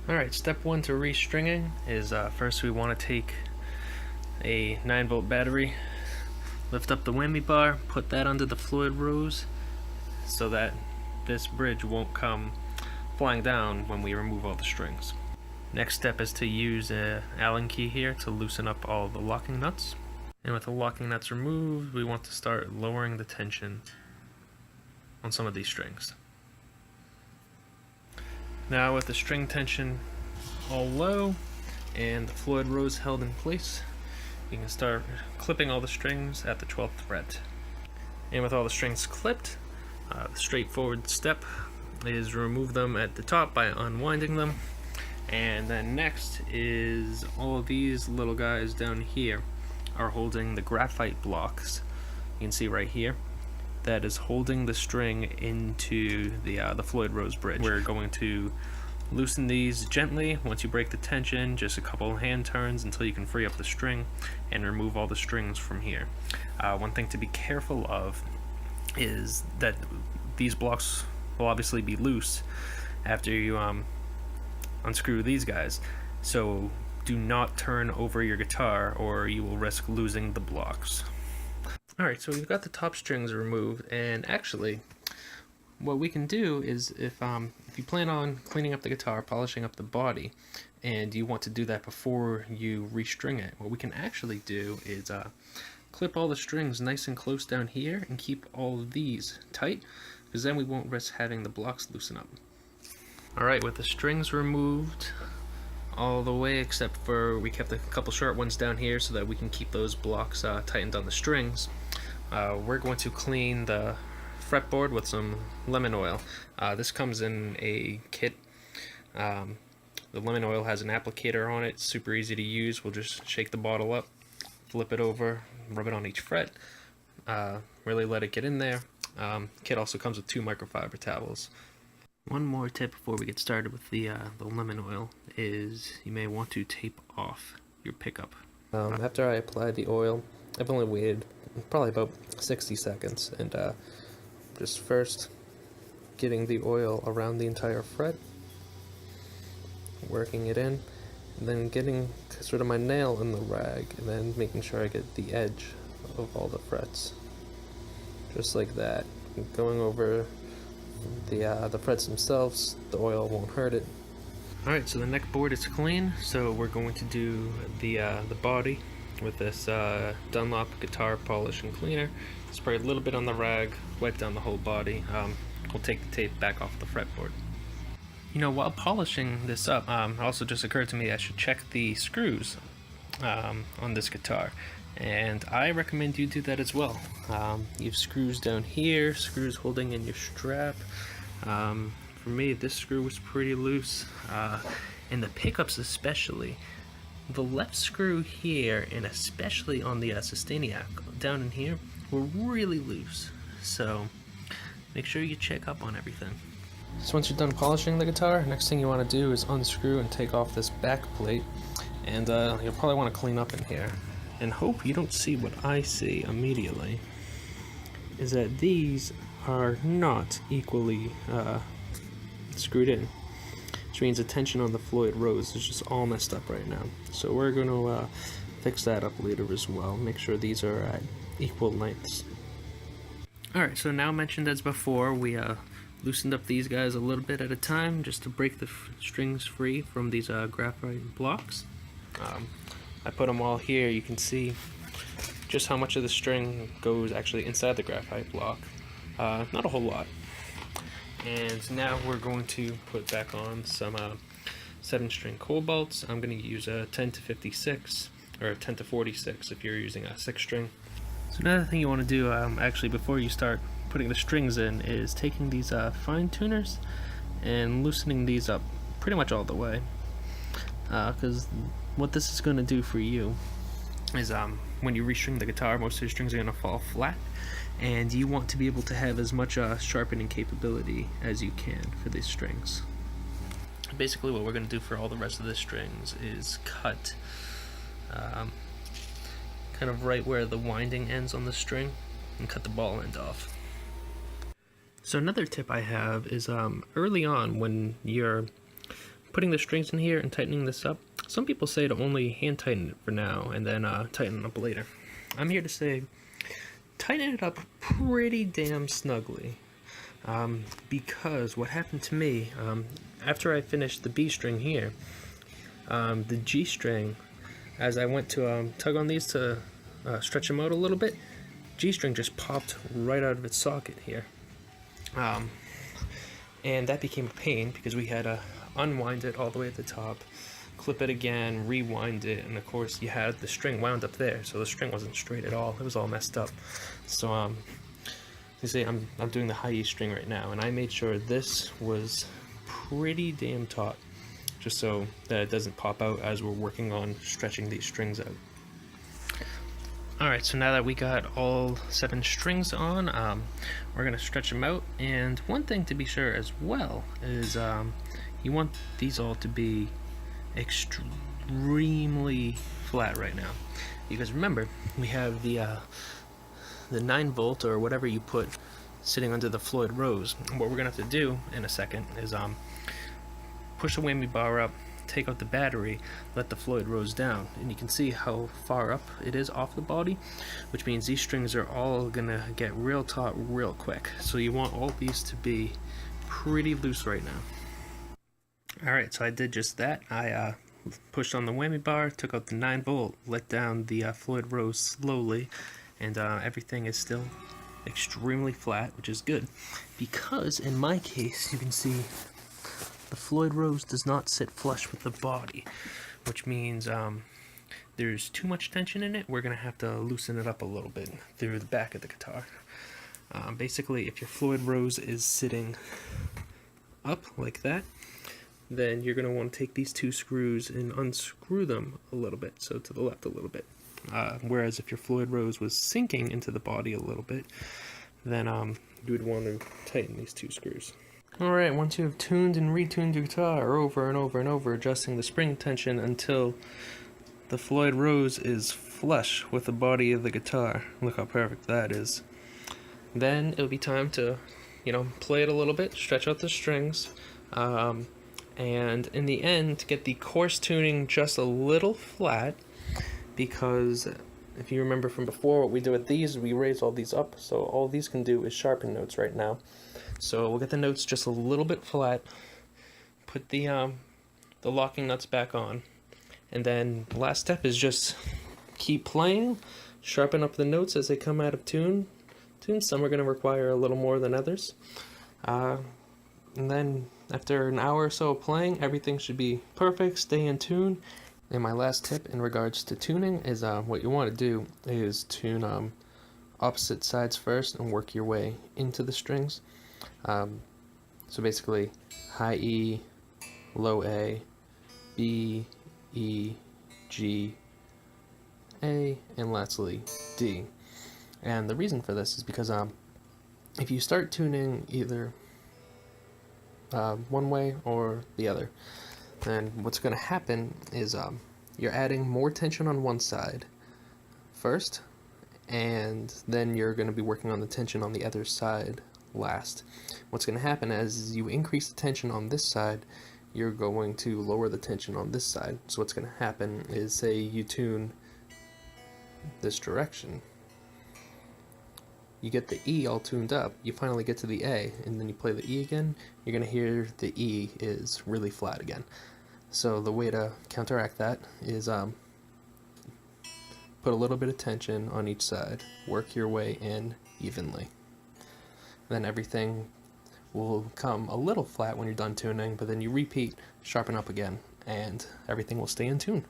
Alright, step one to restringing is first we want to take a 9-volt battery, lift up the whammy bar, put that under the Floyd Rose so that this bridge won't come flying down when we remove all the strings. Next step is to use an Allen key here to loosen up all the locking nuts. And with the locking nuts removed, we want to start lowering the tension on some of these strings. Now with the string tension all low and the Floyd Rose held in place, you can start clipping all the strings at the 12th fret. And with all the strings clipped, the straightforward step is remove them at the top by unwinding them. And then next is all of these little guys down here are holding the graphite blocks. You can see right here. That is holding the string into the Floyd Rose bridge. We're going to loosen these gently. Once you break the tension, just a couple hand turns until you can free up the string and remove all the strings from here. One thing to be careful of is that these blocks will obviously be loose after you unscrew these guys. So do not turn over your guitar or you will risk losing the blocks. Alright, so we've got the top strings removed, and actually what we can do is if you plan on cleaning up the guitar, polishing up the body, and you want to do that before you restring it, what we can actually do is clip all the strings nice and close down here and keep all of these tight, because then we won't risk having the blocks loosen up. Alright, with the strings removed all the way except for we kept a couple short ones down here so that we can keep those blocks tightened on the strings. We're going to clean the fretboard with some lemon oil. This comes in a kit. The lemon oil has an applicator on it, super easy to use. We'll just shake the bottle up, flip it over, rub it on each fret, really let it get in there. Kit also comes with 2 microfiber towels. One more tip before we get started with the lemon oil is you may want to tape off your pickup. After I apply the oil, I've only waited probably about 60 seconds and just first getting the oil around the entire fret, working it in, and then getting sort of my nail in the rag and then making sure I get the edge of all the frets. Just like that. Going over the frets themselves, the oil won't hurt it. Alright, so the neck board is clean, so we're going to do the body with this Dunlop guitar polish and cleaner. Spray a little bit on the rag, wipe down the whole body. We'll take the tape back off the fretboard. You know, while polishing this up, it also just occurred to me I should check the screws on this guitar. And I recommend you do that as well. You have screws down here, screws holding in your strap. For me, this screw was pretty loose, and the pickups especially. The left screw here, and especially on the Sustainiac down in here, were really loose. So make sure you check up on everything. So once you're done polishing the guitar, next thing you want to do is unscrew and take off this back plate, and you'll probably want to clean up in here. And hope you don't see what I see immediately, is that these are not equally screwed in, which means the tension on the Floyd Rose is just all messed up right now. So we're going to fix that up later as well, make sure these are at equal lengths. Alright, so now mentioned as before, we loosened up these guys a little bit at a time just to break the strings free from these graphite blocks. I put them all here. You can see just how much of the string goes actually inside the graphite block. Not a whole lot. And now we're going to put back on some 7-string cobalts. I'm going to use a 10 to 56 or a 10 to 46 if you're using a 6-string. So another thing you want to do actually before you start putting the strings in is taking these fine tuners and loosening these up pretty much all the way. Because what this is going to do for you is when you restring the guitar, most of your strings are going to fall flat, and you want to be able to have as much sharpening capability as you can for these strings. Basically what we're going to do for all the rest of the strings is cut kind of right where the winding ends on the string and cut the ball end off. So another tip I have is early on when you're putting the strings in here and tightening this up, some people say to only hand tighten it for now and then tighten it up later. I'm here to say tighten it up pretty damn snugly, because what happened to me, after I finished the B string here, the G string, as I went to tug on these to stretch them out a little bit, G string just popped right out of its socket here. And that became a pain because we had to unwind it all the way at the top, clip it again, rewind it, and of course you had the string wound up there, so the string wasn't straight at all. It was all messed up. So you see, I'm doing the high E string right now, and I made sure this was pretty damn taut, just so that it doesn't pop out as we're working on stretching these strings out. Alright, so now that we got all 7 strings on, we're going to stretch them out. And one thing to be sure as well is you want these all to be extremely flat right now. Because remember, we have the 9-volt or whatever you put sitting under the Floyd Rose. And what we're going to have to do in a second is push the whammy bar up, take out the battery, let the Floyd Rose down, and you can see how far up it is off the body, which means these strings are all gonna get real taut real quick. So you want all these to be pretty loose right now. Alright, so I did just that. I pushed on the whammy bar, took out the 9-volt, let down the Floyd Rose slowly, and everything is still extremely flat, which is good, because in my case you can see the Floyd Rose does not sit flush with the body, which means there's too much tension in it. We're going to have to loosen it up a little bit through the back of the guitar. Basically, if your Floyd Rose is sitting up like that, then you're going to want to take these 2 screws and unscrew them a little bit, so to the left a little bit. Whereas if your Floyd Rose was sinking into the body a little bit, then you would want to tighten these 2 screws. Alright, once you have tuned and retuned your guitar over and over and over, adjusting the spring tension until the Floyd Rose is flush with the body of the guitar. Look how perfect that is. Then it'll be time to, play it a little bit, stretch out the strings, and in the end, get the coarse tuning just a little flat, because if you remember from before, what we do with these, we raise all these up, so all these can do is sharpen notes right now. So we'll get the notes just a little bit flat, put the locking nuts back on, and then the last step is just keep playing, sharpen up the notes as they come out of tune. Some are going to require a little more than others. And then after an hour or so of playing, everything should be perfect, stay in tune. And my last tip in regards to tuning is what you want to do is tune opposite sides first and work your way into the strings. So basically high E, low A, B, E, G, A, and lastly D. And the reason for this is because if you start tuning either one way or the other, then what's going to happen is you're adding more tension on one side first, and then you're going to be working on the tension on the other side last. What's going to happen as you increase the tension on this side, you're going to lower the tension on this side. So what's going to happen is, say you tune this direction, you get the E all tuned up, you finally get to the A, and then you play the E again, you're going to hear the E is really flat again. So the way to counteract that is put a little bit of tension on each side, work your way in evenly. Then everything will come a little flat when you're done tuning, but then you repeat, sharpen up again, and everything will stay in tune.